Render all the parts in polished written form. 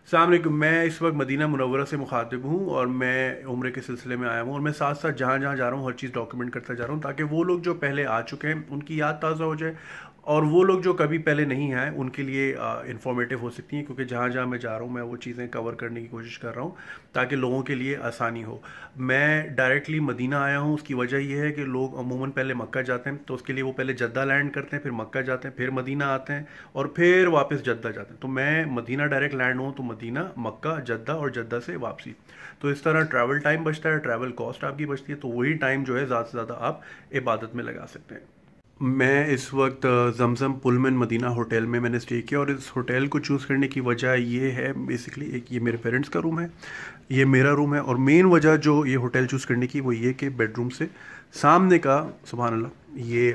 अस्सलाम वालेकुम। मैं इस वक्त मदीना मुनव्वरा से मुखातिब हूँ और मैं उम्रे के सिलसिले में आया हूँ और मैं साथ साथ जहाँ जहाँ जा रहा हूँ हर चीज़ डॉक्यूमेंट करता जा रहा हूँ ताकि वो लोग जो पहले आ चुके हैं उनकी याद ताज़ा हो जाए और वो लोग जो कभी पहले नहीं आए उनके लिए इंफॉर्मेटिव हो सकती हैं, क्योंकि जहाँ जहाँ मैं जा रहा हूँ मैं वो चीज़ें कवर करने की कोशिश कर रहा हूँ ताकि लोगों के लिए आसानी हो। मैं डायरेक्टली मदीना आया हूँ, उसकी वजह यह है कि लोग अमूमन पहले मक्का जाते हैं, तो उसके लिए वो पहले जद्दा लैंड करते हैं, फिर मक्का जाते हैं, फिर मदीना आते हैं और फिर वापस जद्दा जाते हैं। तो मैं मदीना डायरेक्ट लैंड हूँ, तो मदीना, मक्का, जद्दा और जद्दा से वापसी। तो इस तरह ट्रैवल टाइम बचता है, ट्रैवल कॉस्ट आपकी बचती है, तो वही टाइम जो है ज़्यादा से ज़्यादा आप इबादत में लगा सकते हैं। मैं इस वक्त जमजम पुलमन मदीना होटल में मैंने स्टे किया और इस होटल को चूज़ करने की वजह ये है, बेसिकली एक ये मेरे पेरेंट्स का रूम है, ये मेरा रूम है, और मेन वजह जो ये होटल चूज़ करने की वो ये कि बेडरूम से सामने का सुभान अल्लाह ये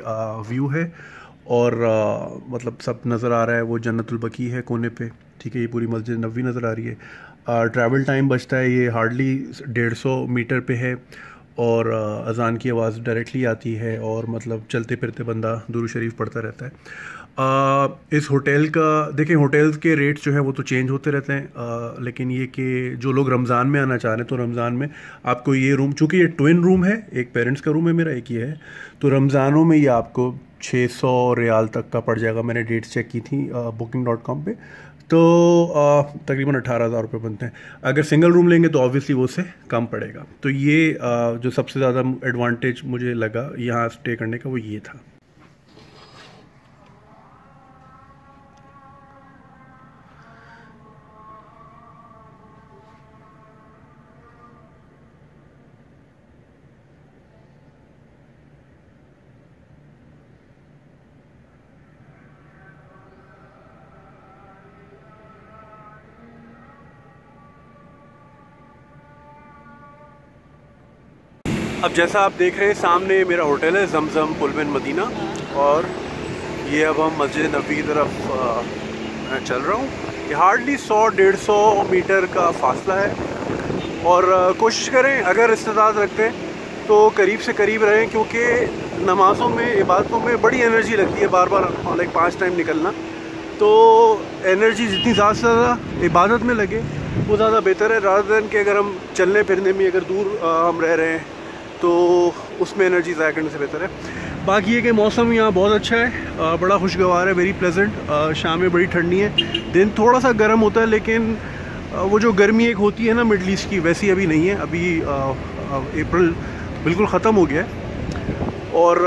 व्यू है और मतलब सब नज़र आ रहा है। वो जन्नतुल बकी है कोने पे, ठीक है, ये पूरी मस्जिद नबवी नज़र आ रही है। ट्रैवल टाइम बचता है, ये हार्डली 150 मीटर पे है और अज़ान की आवाज़ डायरेक्टली आती है और मतलब चलते फिरते बंदा दुरूद शरीफ पढ़ता रहता है। इस होटल का देखें, होटल्स के रेट्स जो है वो तो चेंज होते रहते हैं, लेकिन ये कि जो लोग रमज़ान में आना चाह रहे हैं तो रमज़ान में आपको ये रूम, चूँकि ये ट्विन रूम है, एक पेरेंट्स का रूम है मेरा, एक ये है, तो रमज़ानों में ये आपको 600 रियाल तक का पड़ जाएगा। मैंने डेट्स चेक की थी booking.com पे, तो तकरीबन 18,000 रुपये बनते हैं। अगर सिंगल रूम लेंगे तो ऑब्वियसली वो से कम पड़ेगा। तो ये जो सबसे ज़्यादा एडवांटेज मुझे लगा यहाँ स्टे करने का वो ये था। अब जैसा आप देख रहे हैं सामने मेरा होटल है जमजम पुलमन मदीना, और ये अब हम मस्जिद नबी की तरफ मैं चल रहा हूँ। ये हार्डली 100-150 मीटर का फासला है और कोशिश करें अगर इस्तेताअत रखते हैं तो करीब से करीब रहें, क्योंकि नमाज़ों में, इबादतों में बड़ी एनर्जी लगती है, बार बार लाइक 5 टाइम निकलना, तो एनर्जी जितनी ज़्यादा से ज़्यादा इबादत में लगे वो ज़्यादा बेहतर है, रादर दैन कि अगर हम चलने फिरने में अगर दूर हम रह रहे हैं तो उसमें एनर्जी ज़ाया करने से बेहतर है। बाकी ये कि मौसम यहाँ बहुत अच्छा है, बड़ा खुशगवार है, वेरी प्लेजेंट। शाम में बड़ी ठंडी है, दिन थोड़ा सा गर्म होता है, लेकिन वो जो गर्मी एक होती है ना मिडल ईस्ट की, वैसी अभी नहीं है। अभी अप्रैल बिल्कुल ख़त्म हो गया है और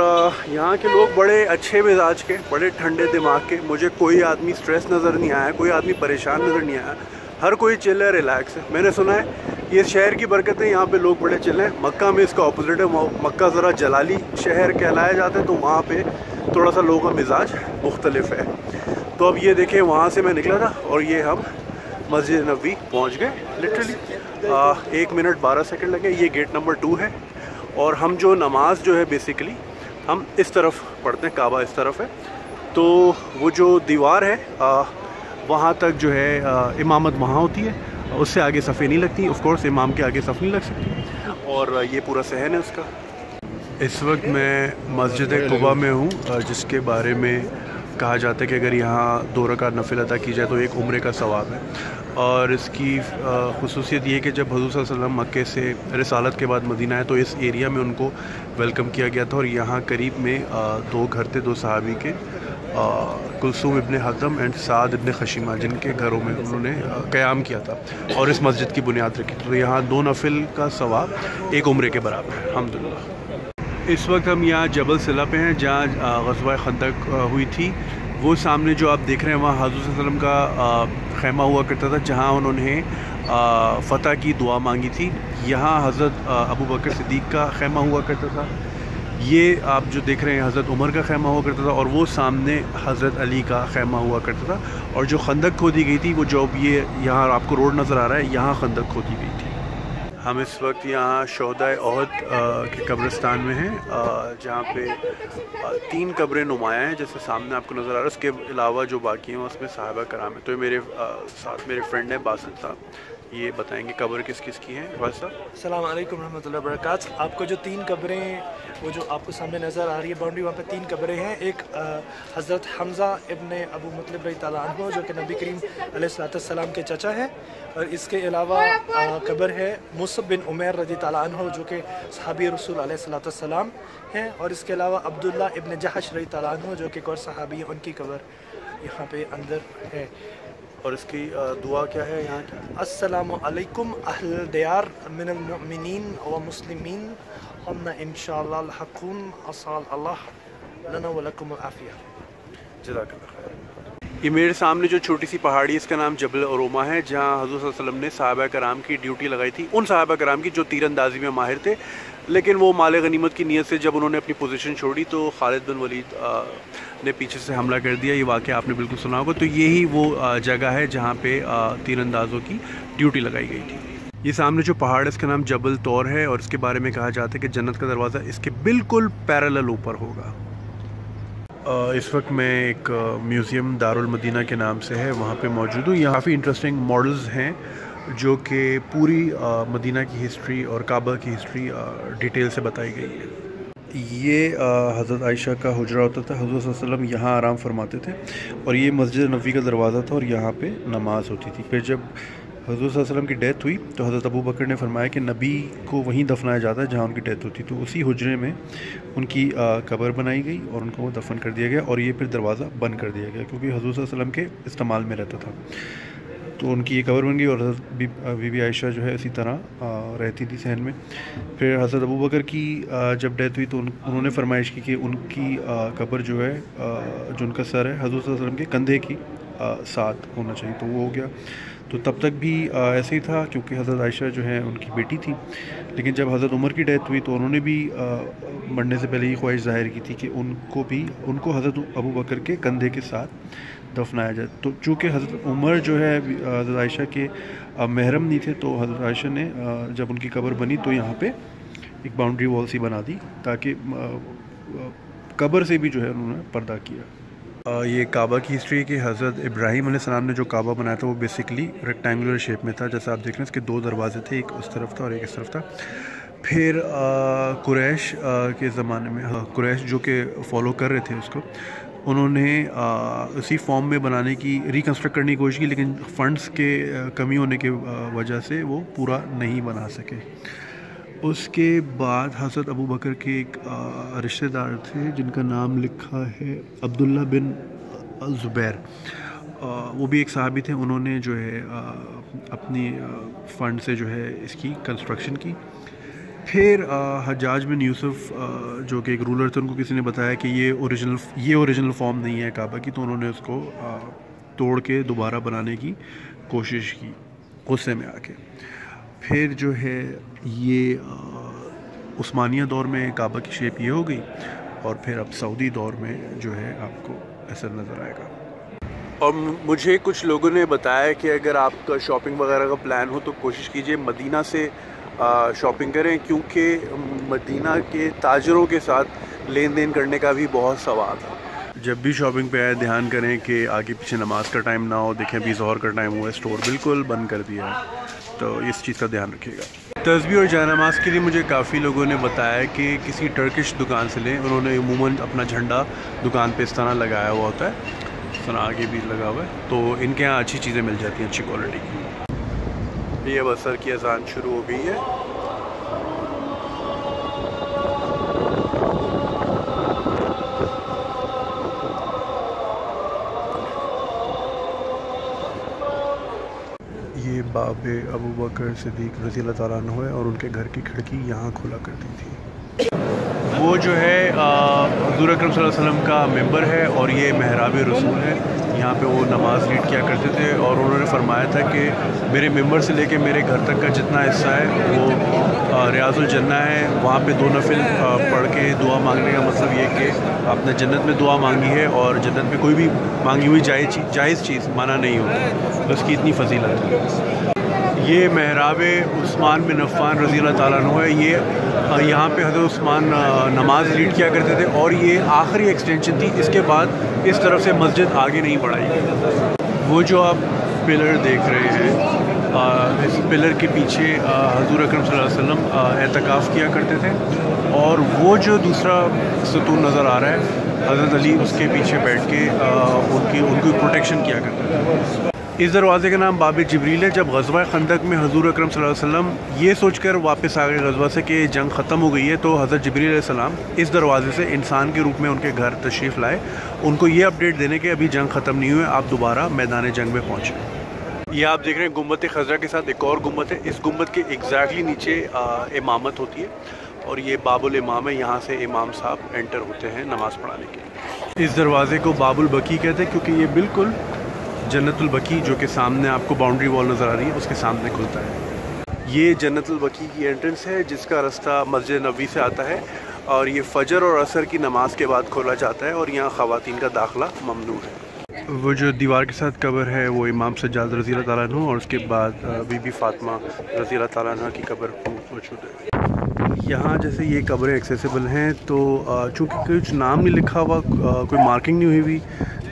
यहाँ के लोग बड़े अच्छे मिजाज के, बड़े ठंडे दिमाग के। मुझे कोई आदमी स्ट्रेस नज़र नहीं आया, कोई आदमी परेशान नज़र नहीं आया, हर कोई चिल है, रिलैक्स है। मैंने सुना है ये शहर की बरकत है, यहाँ पे लोग बड़े चिल हैं। मक्का में इसका ऑपोजिट है, मक्का ज़रा जलाली शहर कहलाया जाता है, तो वहाँ पे थोड़ा सा लोगों का मिजाज मुख्तलिफ है। तो अब ये देखें, वहाँ से मैं निकला था और ये हम मस्जिद नबवी पहुँच गए। लिटरली 1 मिनट 12 सेकंड लगे। ये गेट नंबर 2 है और हम जो नमाज जो है बेसिकली हम इस तरफ पढ़ते हैं, काबा इस तरफ है, तो वो जो दीवार है वहाँ तक जो है इमामत वहाँ होती है, उससे आगे सफ़े नहीं लगती, ऑफ कोर्स इमाम के आगे सफ़ नहीं लग सकती, और ये पूरा सहन है उसका। इस वक्त मैं मस्जिद कुबा में हूँ, जिसके बारे में कहा जाता है कि अगर यहाँ 2 रकात नफिल अदा की जाए तो एक उम्रे का सवाब है। और इसकी खुसूसियत ये है कि जब हुज़ूर सल्लल्लाहु अलैहि वसल्लम मक्के से रिसालत के बाद मदीना आए तो इस एरिया में उनको वेलकम किया गया था, और यहाँ करीब में 2 घर थे 2 सहाबी के, कुलसूम इब्ने हदम एंड साद इब्ने खशीमा, जिनके घरों में उन्होंने क़याम किया था और इस मस्जिद की बुनियाद रखी। तो यहाँ 2 नफिल का सवाब एक उम्रे के बराबर है, अल्हम्दुलिल्लाह। इस वक्त हम यहाँ जबल सिला पे हैं, जहाँ ग़ज़वा खंदक हुई थी। वो सामने जो आप देख रहे हैं वहाँ हुज़ूर सल्लल्लाहु अलैहि वसल्लम का ख़ैमा हुआ करता था, जहाँ उन्होंने फ़तह की दुआ मांगी थी। यहाँ हज़रत अबू बकर सिद्दीक़ का ख़ैमा हुआ करता था। ये आप जो देख रहे हैं हज़रत उमर का ख़ैमा हुआ करता था, और वो सामने हज़रत अली का ख़ैमा हुआ करता था। और जो खंदक खोदी गई थी, वो जो ये यहाँ आपको रोड नज़र आ रहा है, यहाँ खंदक खोदी गई थी। हम इस वक्त यहाँ शोहदाए ओहद के कब्रिस्तान में हैं, जहाँ पे 3 कब्रें नुमायाँ हैं जैसे सामने आपको नज़र आ रहा है। उसके अलावा जो बाकी हैं उसमें साहबा कराम है। तो मेरे साथ मेरे फ्रेंड हैं बासित साहब, ये बताएंगे कब्र किस किस की हैं। वाल साहब अस्सलाम वालेकुम रहमतुल्लाहि व बरकातहू। आपको जो 3 कब्रें वो जो आपको सामने नज़र आ रही है बाउंड्री, वहाँ पे 3 कब्रें हैं। एक हज़रत हमज़ा इब्ने अबू मुत्तलिब रज़ी अल्लाह अन्हु जो कि नबी करीम अलैहिस्सलाम के चाचा हैं, और इसके अलावा कब्र है मुसअब बिन उमैर रज़ी अल्लाह अन्हु जो कि सहाबी रसूल अलैहिस्सलाम हैं, और इसके अलावा अब्दुल्ला इब्न जहश रज़ी अल्लाह अन्हु जो कि एक और सहाबी हैं, उनकी कब्र यहाँ पे अंदर है। और इसकी दुआ क्या है यहाँ की? अस्सलामु अलैकुम अहल दियार मिनल मुमिनीन व मुस्लिमीन हमना इंशाअल्लाह लहकुन असल अल्लाह लना व लकुम आफिया। जज़ाकल्लाह खैर। ये मेरे सामने जो छोटी सी पहाड़ी है इसका नाम जबल उरूमा है, जहाँ हज़रत सल्लल्लाहु अलैहि वसल्लम ने सहाबा कराम की ड्यूटी लगाई थी। उन सहाबा कराम की जो तीरंदाजी में माहिर थे, लेकिन वो माल गनीमत की नीयत से जब उन्होंने अपनी पोजीशन छोड़ी तो खालिद बिन वलीद ने पीछे से हमला कर दिया। ये वाक़या आपने बिल्कुल सुना होगा। तो यही वो जगह है जहाँ पे तीरंदाज़ों की ड्यूटी लगाई गई थी। ये सामने जो पहाड़ है इसका नाम जबल तौर है, और इसके बारे में कहा जाता है कि जन्नत का दरवाज़ा इसके बिल्कुल पैरेलल ऊपर होगा। इस वक्त मैं एक म्यूज़ियम दारुल मदीना के नाम से है वहाँ पे मौजूद हूँ। यहाँ काफ़ी इंटरेस्टिंग मॉडल्स हैं जो कि पूरी मदीना की हिस्ट्री और काबा की हिस्ट्री डिटेल से बताई गई है। ये हज़रत आयशा का हुजरा होता था, हुज़ूर सल्लल्लाहु अलैहि वसल्लम यहाँ आराम फरमाते थे, और ये मस्जिद नबवी का दरवाज़ा था और यहाँ पे नमाज़ होती थी। फिर जब हुज़ूर सल्लल्लाहु अलैहि वसल्लम की डेथ हुई तो हज़रत अबू बकर ने फरमाया कि नबी को वहीं दफनाया जाता है जहाँ उनकी डेथ होती। तो उसी हुजरे में उनकी कब्र बनाई गई और उनको दफन कर दिया गया, और ये फिर दरवाज़ा बंद कर दिया गया क्योंकि हुज़ूर सल्लल्लाहु अलैहि वसल्लम के इस्तेमाल में रहता था। तो उनकी ये कब्र बन गई, और हज़रत बीबी आयशा जो है इसी तरह रहती थी सहन में। फिर हज़रत अबू बकर की जब डेथ हुई तो उन्होंने फरमाइश की कि उनकी कब्र जो है जो उनका सर है हज़रत सल्लल्लाहु अलैहि वसल्लम के कंधे की साथ होना चाहिए, तो वो हो गया। तो तब तक भी ऐसे ही था क्योंकि हज़रत आयशा जो है उनकी बेटी थी। लेकिन जब हज़रत उमर की डेथ हुई तो उन्होंने भी मरने से पहले ये ख्वाहिश ज़ाहिर की थी कि उनको हज़रत अबू बकर के कंधे के साथ दफनाया जाए। तो चूँकि हज़रत उमर जो है हज़रत आयशा के महरम नहीं थे, तो हज़रत आयशा ने जब उनकी कब्र बनी तो यहाँ पे एक बाउंड्री वॉल सी बना दी ताकि कब्र से भी जो है उन्होंने पर्दा किया। ये काबा की हिस्ट्री कि हज़रत इब्राहीम अलैहिस्सलाम ने जो काबा बनाया था वो बेसिकली रेक्टेंगुलर शेप में था, जैसा आप देख रहे हैं। इसके 2 दरवाजे थे, एक उस तरफ था और एक इस तरफ था। फिर कुरैश के ज़माने में कुरैश जो कि फ़ॉलो कर रहे थे उसको, उन्होंने उसी फॉर्म में बनाने की रिकन्स्ट्रक्ट करने की कोशिश की, लेकिन फ़ंड्स के कमी होने के वजह से वो पूरा नहीं बना सके। उसके बाद हज़रत अबू बकर के एक रिश्तेदार थे जिनका नाम लिखा है अब्दुल्ला बिन ज़ुबैर, वो भी एक सहाबी थे। उन्होंने जो है अपनी फ़ंड से जो है इसकी कंस्ट्रक्शन की। फिर हज्जाज बिन यूसुफ जो कि एक रूलर थे, उनको किसी ने बताया कि ये ओरिजिनल फॉर्म नहीं है काबा की, तो उन्होंने उसको तोड़ के दोबारा बनाने की कोशिश की गुस्से में आके। फिर जो है ये उस्मानिया दौर में काबा की शेप ये हो गई, और फिर अब सऊदी दौर में जो है आपको ऐसा नज़र आएगा। और मुझे कुछ लोगों ने बताया कि अगर आपका शॉपिंग वगैरह का प्लान हो तो कोशिश कीजिए मदीना से शॉपिंग करें, क्योंकि मदीना के ताजरों के साथ लेन देन करने का भी बहुत सवाब है। जब भी शॉपिंग पे आए ध्यान करें कि आगे पीछे नमाज का टाइम ना हो। देखें अभी ज़ोहर का टाइम हुआ है, स्टोर बिल्कुल बंद कर दिया है, तो इस चीज़ का ध्यान रखिएगा। तस्बीह और जायनमाज़ के लिए मुझे काफ़ी लोगों ने बताया कि किसी टर्किश दुकान से लें। उन्होंने अमूमन अपना झंडा दुकान पे इस तरह लगाया हुआ होता है, इस तरह आगे भी लगा हुआ है, तो इनके यहाँ अच्छी चीज़ें मिल जाती हैं, अच्छी क्वालिटी की। ये अब असर की अज़ान शुरू हो गई है। ये बाबे अबू बकर सिद्दीक रज़ी अल्लाह ताला अन्हु है, और उनके घर की खिड़की यहाँ खुला करती थी। वो जो है हुज़ूर अकरम सल्लल्लाहु अलैहि वसल्लम का मेंबर है, और ये महराब रसूल है। यहाँ पे वो नमाज़ रीड किया करते थे, और उन्होंने फरमाया था कि मेरे मेंबर से लेके मेरे घर तक का जितना हिस्सा है वो रियाज़ुल जन्ना है। वहाँ पे 2 नफिल पढ़ के दुआ मांगने का मतलब ये कि आपने जन्नत में दुआ मांगी है, और जन्नत में कोई भी मांगी हुई जायज़ चीज़ माना नहीं होता, तो उसकी इतनी फजीलत है। ये महराब उस्मान बिन अफ़्फ़ान रज़ी अल्लाह ताला अन्हु है। ये यहाँ पे हज़रत उस्मान नमाज लीड किया करते थे और ये आखिरी एक्सटेंशन थी। इसके बाद इस तरफ से मस्जिद आगे नहीं बढ़ाई गई। वो जो आप पिलर देख रहे हैं, इस पिलर के पीछे हज़ूर अकरम सल्लल्लाहु अलैहि वसल्लम एतकाफ़ किया करते थे और वो जो दूसरा सतून नज़र आ रहा है, हज़रत अली उसके पीछे बैठ के उनकी प्रोटेक्शन किया करते थे। इस दरवाज़े का नाम बाब जिब्रील है। जब ग़ज़वा खंदक में हज़ूर अकरम सल्लल्लाहु अलैहि वसल्लम ये सोचकर वापस आ गए ग़ज़वा से कि जंग ख़त्म हो गई है, तो हज़रत जिब्रील अलैहिस्सलाम इस दरवाज़े से इंसान के रूप में उनके घर तशरीफ़ लाए, उनको ये अपडेट देने के अभी जंग ख़त्म नहीं हुई, आप दोबारा मैदान जंग में पहुँचे। ये आप देख रहे हैं गुम्बद खज़रा के साथ एक और गुम्बद है। इस गुम्बद के एग्जैक्टली नीचे इमामत होती है और ये बाबुल इमाम है। यहाँ से इमाम साहब एंटर होते हैं नमाज़ पढ़ाने के लिए। इस दरवाज़े को बाबुल बकी कहते हैं क्योंकि ये बिल्कुल जन्नतुल बकी, जो कि सामने आपको बाउंड्री वॉल नज़र आ रही है, उसके सामने खुलता है। ये जन्नतुल बकी की एंट्रेंस है जिसका रास्ता मस्जिद नबवी से आता है और ये फ़जर और असर की नमाज के बाद खोला जाता है और यहाँ ख़वातीन का दाखिला ममनू है। वो जो दीवार के साथ कब्र है वो इमाम सज्जाद रज़ी अल्लाह ताला अन्हु और उसके बाद बीबी फ़ातिमा रज़ी अल्लाह ताला अन्हा की कब्र मौजूद है। यहाँ जैसे ये कब्रें एक्सेसिबल हैं, तो चूँकि कुछ नाम नहीं लिखा हुआ, कोई मार्किंग नहीं हुई हुई,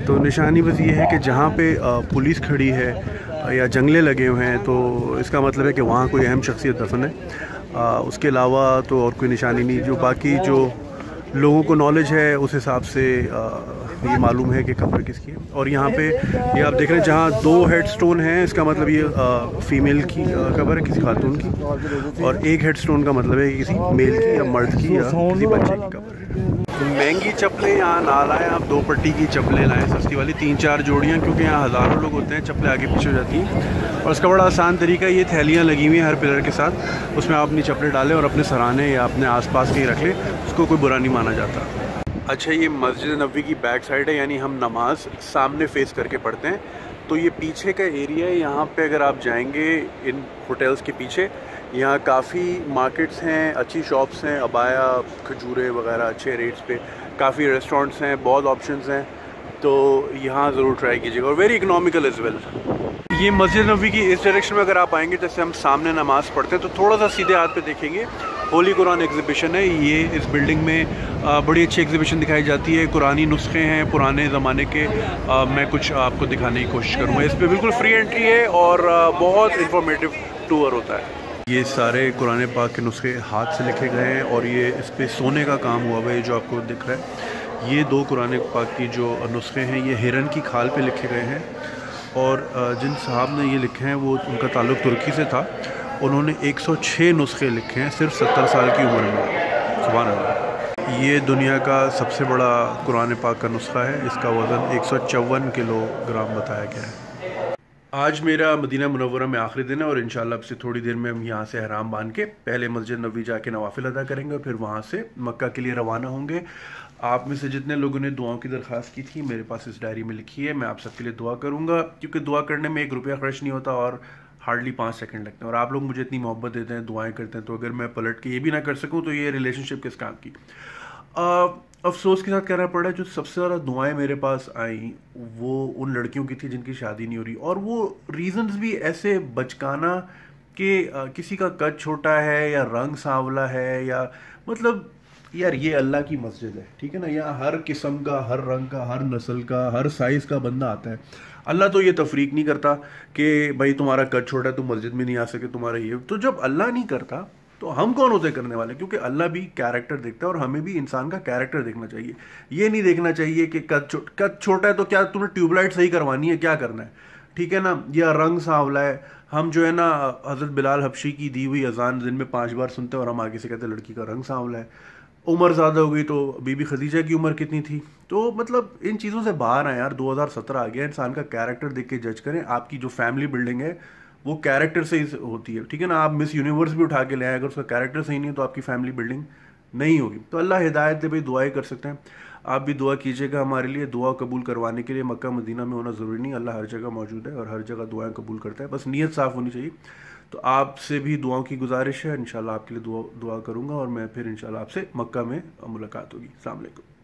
तो निशानी बस ये है कि जहाँ पे पुलिस खड़ी है या जंगले लगे हुए हैं, तो इसका मतलब है कि वहाँ कोई अहम शख्सियत दफन है। उसके अलावा तो और कोई निशानी नहीं। जो बाकी जो लोगों को नॉलेज है उस हिसाब से ये मालूम है कि कब्र किसकी है। और यहाँ पे ये आप देख रहे हैं जहाँ 2 हेडस्टोन हैं, इसका मतलब ये फीमेल की कब्र है, किसी खातून की, और 1 हेडस्टोन का मतलब है किसी मेल की या मर्द की या किसी बच्चे की कब्र है। महंगी चप्पलें यहाँ ना लाएँ आप, 2 पट्टी की चप्पलें लाएँ, सस्ती वाली 3-4 जोड़ियाँ, क्योंकि यहाँ हज़ारों लोग होते हैं, चप्पलें आगे पीछे हो जाती हैं। और इसका बड़ा आसान तरीका, ये थैलियाँ लगी हुई हैं हर पिलर के साथ, उसमें आप अपनी चप्पलें डालें और अपने सराहने या अपने आसपास कहीं रख लें, उसको कोई बुरा नहीं माना जाता। अच्छा, ये मस्जिद नबवी की बैक साइड है, यानी हम नमाज सामने फ़ेस करके पढ़ते हैं। तो ये पीछे का एरिया है। यहाँ पे अगर आप जाएंगे इन होटल्स के पीछे, यहाँ काफ़ी मार्केट्स हैं, अच्छी शॉप्स हैं, अबाया, खजूरें वगैरह अच्छे रेट्स पे, काफ़ी रेस्टोरेंट्स हैं, बहुत ऑप्शंस हैं, तो यहाँ ज़रूर ट्राई कीजिएगा और वेरी इकनॉमिकल एज़ वेल। ये मस्जिद नबवी की इस डायरेक्शन में अगर आप आएंगे, जैसे हम सामने नमाज़ पढ़ते हैं, तो थोड़ा सा सीधे हाथ पे देखेंगे होली कुरान एग्ज़िबिशन है। ये इस बिल्डिंग में बड़ी अच्छी एग्ज़िबिशन दिखाई जाती है, कुरानी नुस्खे हैं पुराने ज़माने के। मैं कुछ आपको दिखाने की कोशिश करूँगा। इस पर बिल्कुल फ्री एंट्री है और बहुत इंफॉर्मेटिव टूर होता है। ये सारे कुरान पाक के नुस्खे हाथ से लिखे गए हैं और ये इस पर सोने का काम हुआ हुआ है, जो आपको दिख रहा है। ये 2 कुरान पाक की जो नुस्खे हैं, ये हिरन की खाल पे लिखे गए हैं और जिन साहब ने ये लिखे हैं वो उनका ताल्लुक़ तुर्की से था। उन्होंने 106 नुस्खे लिखे हैं सिर्फ 70 साल की उम्र में। सुभान अल्लाह। ये दुनिया का सबसे बड़ा कुरान पाक का नुस्खा है। इसका वज़न 154 किलोग्राम बताया गया है। आज मेरा मदीना मुनव्वरा में आखिरी दिन है और इंशाल्लाह अब से थोड़ी देर में हम यहाँ से एहराम बांध के पहले मस्जिद नबवी जाके नवाफिल अदा करेंगे और फिर वहाँ से मक्का के लिए रवाना होंगे। आप में से जितने लोगों ने दुआओं की दरख्वास्त की थी, मेरे पास इस डायरी में लिखी है। मैं आप सबके लिए दुआ करूँगा, क्योंकि दुआ करने में 1 रुपया खर्च नहीं होता और हार्डली 5 सेकंड लगते हैं। और आप लोग मुझे इतनी मोहब्बत देते हैं, दुआएं करते हैं, तो अगर मैं पलट के ये भी ना कर सकूँ तो ये रिलेशनशिप किस काम की। अफसोस के साथ कहना पड़ा, जो सबसे ज़्यादा दुआएं मेरे पास आई वो उन लड़कियों की थी जिनकी शादी नहीं हो रही, और वो रीज़न्स भी ऐसे बचकाना कि किसी का कद छोटा है या रंग सांवला है, या मतलब यार ये अल्लाह की मस्जिद है, ठीक है ना। यहाँ हर किस्म का, हर रंग का, हर नस्ल का, हर साइज़ का बंदा आता है। अल्लाह तो ये तफरीक नहीं करता कि भाई तुम्हारा कद छोटा है, तुम मस्जिद में नहीं आ सके, तुम्हारा ये। तो जब अल्लाह नहीं करता तो हम कौन होते करने वाले, क्योंकि अल्लाह भी कैरेक्टर देखता है और हमें भी इंसान का कैरेक्टर देखना चाहिए। ये नहीं देखना चाहिए कि कद छोटा है तो क्या तुम्हें ट्यूबलाइट सही करवानी है, क्या करना है, ठीक है ना, या रंग सांवला है। हम जो है ना हज़रत बिलाल हबशी की दी हुई अजान दिन में 5 बार सुनते हैं और हम आगे से कहते हैं लड़की का रंग सांवला है। उम्र ज़्यादा हो गई तो बीबी खदीजा की उम्र कितनी थी। तो मतलब इन चीज़ों से बाहर आए यार, 2017 आ गया। इंसान का कैरेक्टर देख के जज करें। आपकी जो फैमिली बिल्डिंग है वो कैरेक्टर से ही होती है, ठीक है ना। आप मिस यूनिवर्स भी उठा के ले आए, अगर उसका कैरेक्टर सही नहीं है तो आपकी फैमिली बिल्डिंग नहीं होगी। तो अल्लाह हिदायत दे भाई, दुआएं कर सकते हैं। आप भी दुआ कीजिएगा हमारे लिए। दुआ कबूल करवाने के लिए मक्का मदीना में होना ज़रूरी नहीं, अल्लाह हर जगह मौजूद है और हर जगह दुआएं कबूल करता है, बस नीयत साफ़ होनी चाहिए। तो आपसे भी दुआओं की गुजारिश है, इंशाल्लाह आपके लिए दुआ करूँगा और मैं फिर इंशाल्लाह आपसे मक्का में मुलाकात होगी। अस्सलाम वालेकुम।